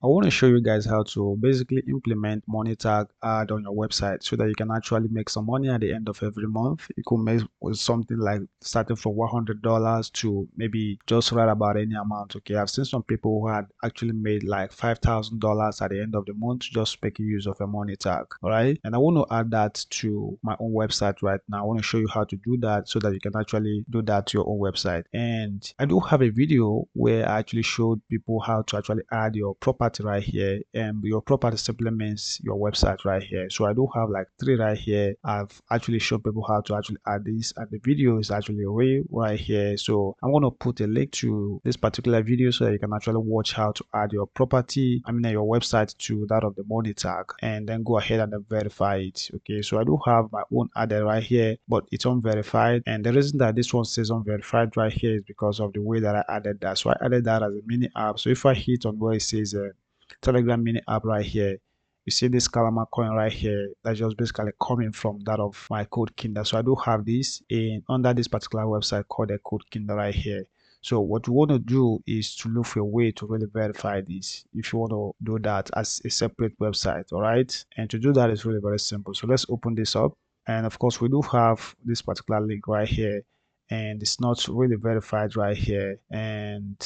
I want to show you guys how to basically implement Monetag ad on your website so that you can actually make some money at the end of every month. You could make with something like starting from $100 to maybe just right about any amount. Okay, I've seen some people who had actually made like $5,000 at the end of the month just making use of a Monetag. All right, and I want to add that to my own website right now. I want to show you how to do that so that you can actually do that to your own website. And I do have a video where I actually showed people how to actually add your property right here, and your property simply means your website right here. So I do have like 3 right here. I've actually shown people how to actually add this, and the video is actually right here. So I'm going to put a link to this particular video so that you can actually watch how to add your property, your website to that of the Monetag, and then go ahead and then verify it. Okay, so I do have my own added right here, but it's unverified, and the reason that this one says unverified right here is because of the way that I added that. So I added that as a mini app. So if I hit on where it says Telegram mini app right here, you see this Kalama coin right here. That's just basically coming from that of my code Kinder. So I do have this in under this particular website called the code Kinder right here. So what you want to do is to look for a way to really verify this if you want to do that as a separate website. All right, and to do that is really very simple. So let's open this up, and of course we do have this particular link right here, and it's not really verified right here. And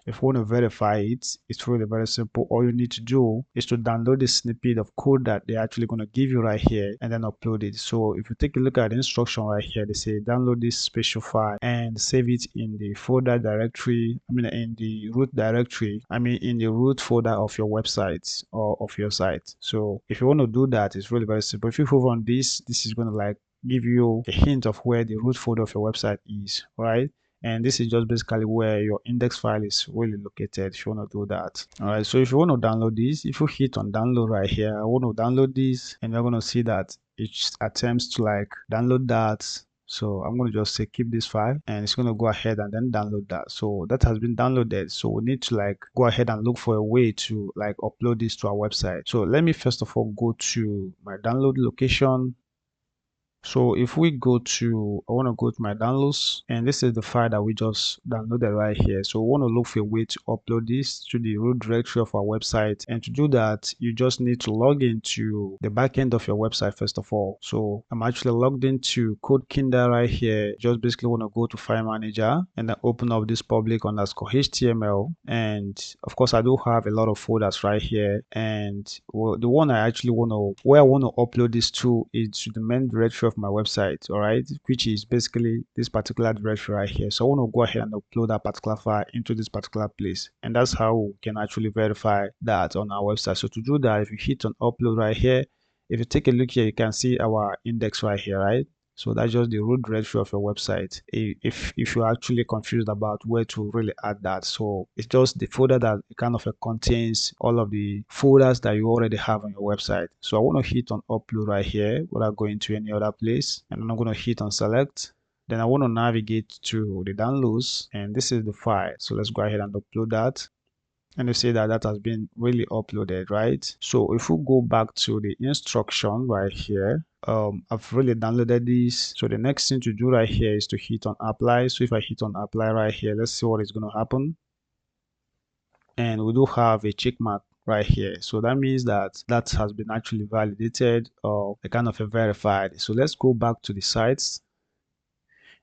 if you want to verify it, it's really very simple. All you need to do is to download the snippet of code that they're actually going to give you right here and then upload it. So if you take a look at the instruction right here, they say download this special file and save it in the folder directory, in the root directory, in the root folder of your website or of your site. So if you want to do that, it's really very simple. If you hover on this is going to like give you a hint of where the root folder of your website is, right? And this is just basically where your index file is really located if you want to do that. All right, so if you want to download this, if you hit on download right here, I want to download this, and you're going to see that it attempts to like download that. So I'm going to just say keep this file, and it's going to go ahead and then download that. So that has been downloaded. So we need to like go ahead and look for a way to like upload this to our website. So let me first of all go to my download location. So if we I want to go to my downloads, and this is the file that we just downloaded right here. So we want to look for a way to upload this to the root directory of our website. And to do that, you just need to log into the backend of your website first of all. So I'm actually logged into Code Kinder right here. Just basically want to go to File Manager and then open up this public underscore HTML. And of course, I do have a lot of folders right here. And the one I actually where I want to upload this to is to the main directory of my website, all right, which is basically this particular directory right here. So I want to go ahead and upload that particular file into this particular place, and that's how we can actually verify that on our website. So to do that, if you hit on upload right here, if you take a look here, you can see our index right here, right? So that's just the root directory of your website. If you're actually confused about where to really add that, so it's just the folder that kind of contains all of the folders that you already have on your website. So I want to hit on upload right here without going to any other place, and then I'm going to hit on select. Then I want to navigate to the downloads, and this is the file. So let's go ahead and upload that. And you see that that has been really uploaded, right? So if we go back to the instruction right here, I've really downloaded this. So the next thing to do right here is to hit on apply. So if I hit on apply right here, let's see what is going to happen. And we do have a check mark right here. So that means that that has been actually validated or a kind of a verified. So let's go back to the sites,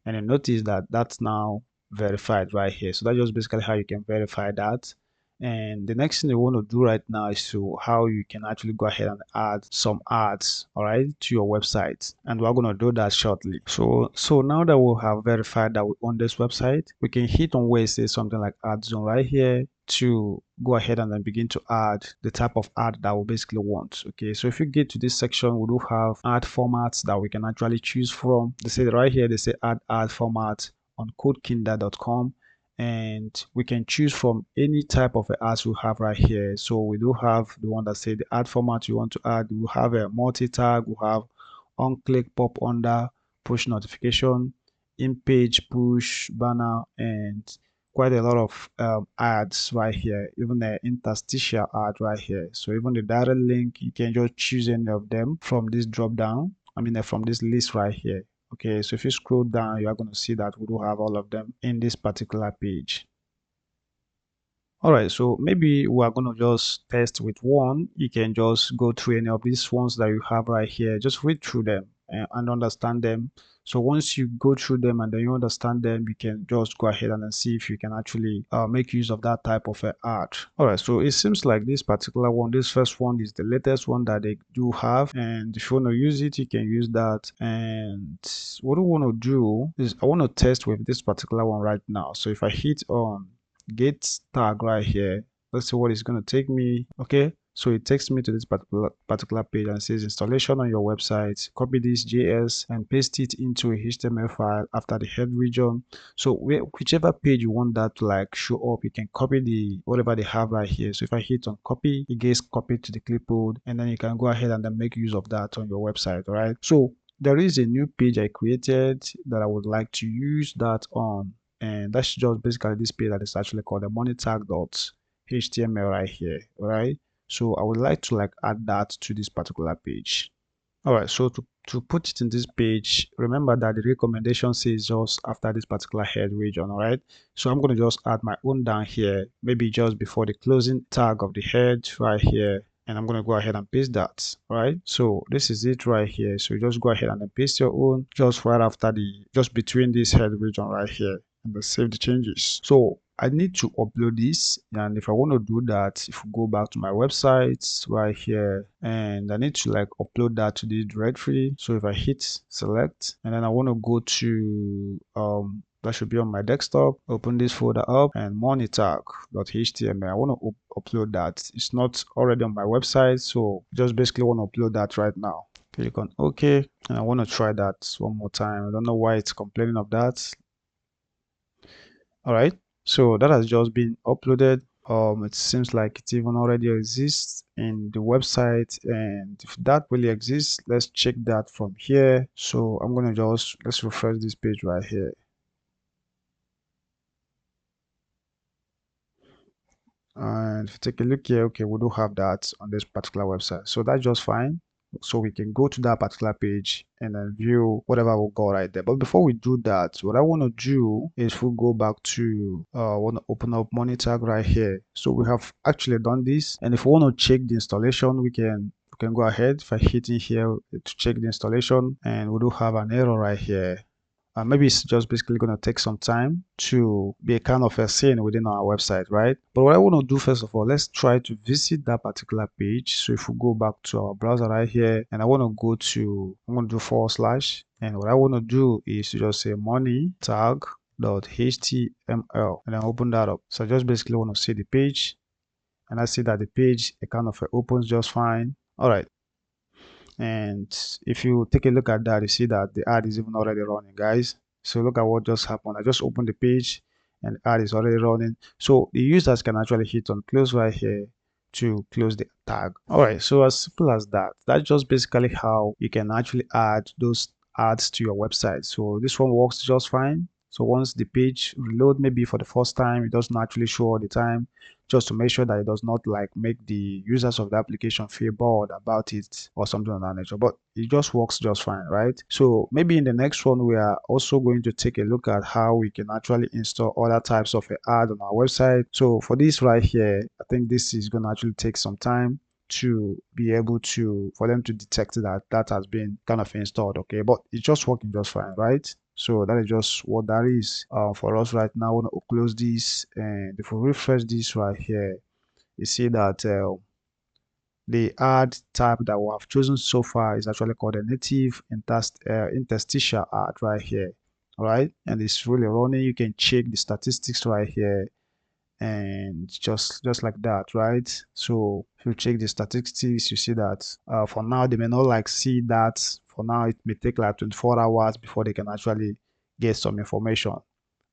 and you notice that that's now verified right here. So that's just basically how you can verify that. And the next thing you want to do right now is to how you can actually go ahead and add some ads, all right, to your website. And we're going to do that shortly. So now that we have verified that we own this website, we can hit on where it says something like ad zone right here to go ahead and then begin to add the type of ad that we basically want. Okay, so if you get to this section, we do have ad formats that we can actually choose from. They say right here, they say add ad format on codekinder.com, and we can choose from any type of ads we have right here. So we do have the one that say the ad format you want to add. We have a multi-tag, we have on-click, pop under, push notification, in-page push, banner, and quite a lot of ads right here, even the interstitial ad right here. So even the direct link, you can just choose any of them from this drop down, from this list right here. Okay, so if you scroll down, you are going to see that we do have all of them in this particular page. All right, so maybe we are going to just test with one. You can just go through any of these ones that you have right here. Just read through them and understand them. So once you go through them and then you understand them, you can just go ahead and then see if you can actually make use of that type of art. All right, so it seems like this particular one, this first one is the latest one that they do have. And if you want to use it, you can use that. And what I want to do is I want to test with this particular one right now. So if I hit on get tag right here, let's see what it's going to take me. Okay, so it takes me to this particular page and says installation on your website. Copy this JS and paste it into a HTML file after the head region. So whichever page you want that to like show up, you can copy the whatever they have right here. So if I hit on copy, it gets copied to the clipboard, and then you can go ahead and then make use of that on your website. All right, so there is a new page I created that I would like to use that on, and that's just basically this page that is actually called the monetag.html right here. All right, so I would like to like add that to this particular page. All right, so to put it in this page, remember that the recommendation says just after this particular head region. All right, so I'm going to just add my own down here, maybe just before the closing tag of the head right here, and I'm going to go ahead and paste that. All right, so this is it right here. So you just go ahead and then paste your own just right after just between this head region right here, and then save the changes. So I need to upload this, and if I want to do that, if we go back to my website right here, and I need to like upload that to the directory. So if I hit select, and then I want to go to that should be on my desktop, open this folder up, and monetag.html. I want to upload that. It's not already on my website, so just basically want to upload that right now. Click on OK, and I want to try that one more time. I don't know why it's complaining of that. All right, so that has just been uploaded. It seems like it even already exists in the website, and if that really exists, let's check that from here. So I'm gonna let's refresh this page right here. And if you take a look here, okay, we do have that on this particular website, so that's just fine. So we can go to that particular page and then view whatever will go right there. But before we do that, what I want to do is we'll go back to want to open up Monetag right here. So we have actually done this, and if we want to check the installation, we can go ahead. If I hit in here to check the installation, and we do have an error right here. Maybe it's just basically going to take some time to be a kind of a scene within our website, right? But what I want to do first of all, let's try to visit that particular page. So if we go back to our browser right here, and I want to go to, I'm going to do /, and what I want to do is to just say monetag.html, and then open that up. So I just basically want to see the page, and I see that the page, it kind of opens just fine. All right. And if you take a look at that, you see that the ad is even already running, guys. So look at what just happened. I just opened the page and the ad is already running. So the users can actually hit on close right here to close the tag. All right, so as simple as that. That's just basically how you can actually add those ads to your website. So this one works just fine. So once the page reload, maybe for the first time, it doesn't actually show all the time, just to make sure that it does not like make the users of the application feel bored about it or something of that nature. But it just works just fine, right? So maybe in the next one, we are also going to take a look at how we can actually install other types of ad on our website. So for this right here, I think this is going to actually take some time to be able to for them to detect that that has been kind of installed. Okay, but it's just working just fine, right? So that is just what that is for us right now. I want to close this, and if we refresh this right here, you see that the ad type that we have chosen so far is actually called a native interstitial ad right here. All right, and it's really running. You can check the statistics right here, and just like that, right? So if you check the statistics, you see that for now they may not like see that. For now it may take like 24 hours before they can actually get some information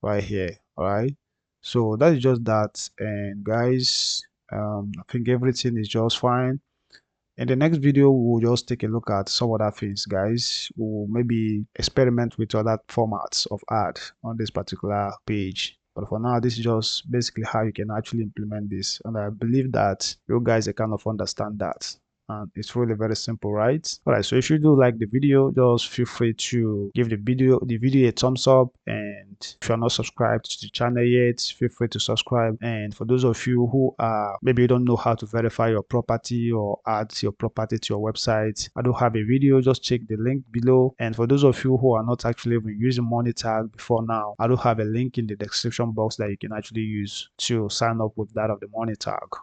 right here. All right, so that is just that. And guys, I think everything is just fine. In the next video, we'll just take a look at some other things, guys. We'll maybe experiment with other formats of ad on this particular page. But for now, this is just basically how you can actually implement this. And I believe that you guys kind of understand that. and it's really very simple, right? All right, so if you do like the video, just feel free to give the video a thumbs up, and if you're not subscribed to the channel yet, feel free to subscribe. And for those of you who are maybe you don't know how to verify your property or add your property to your website, I do have a video, just check the link below. And for those of you who are not actually even using Monetag before now, I do have a link in the description box that you can actually use to sign up with that of the Monetag.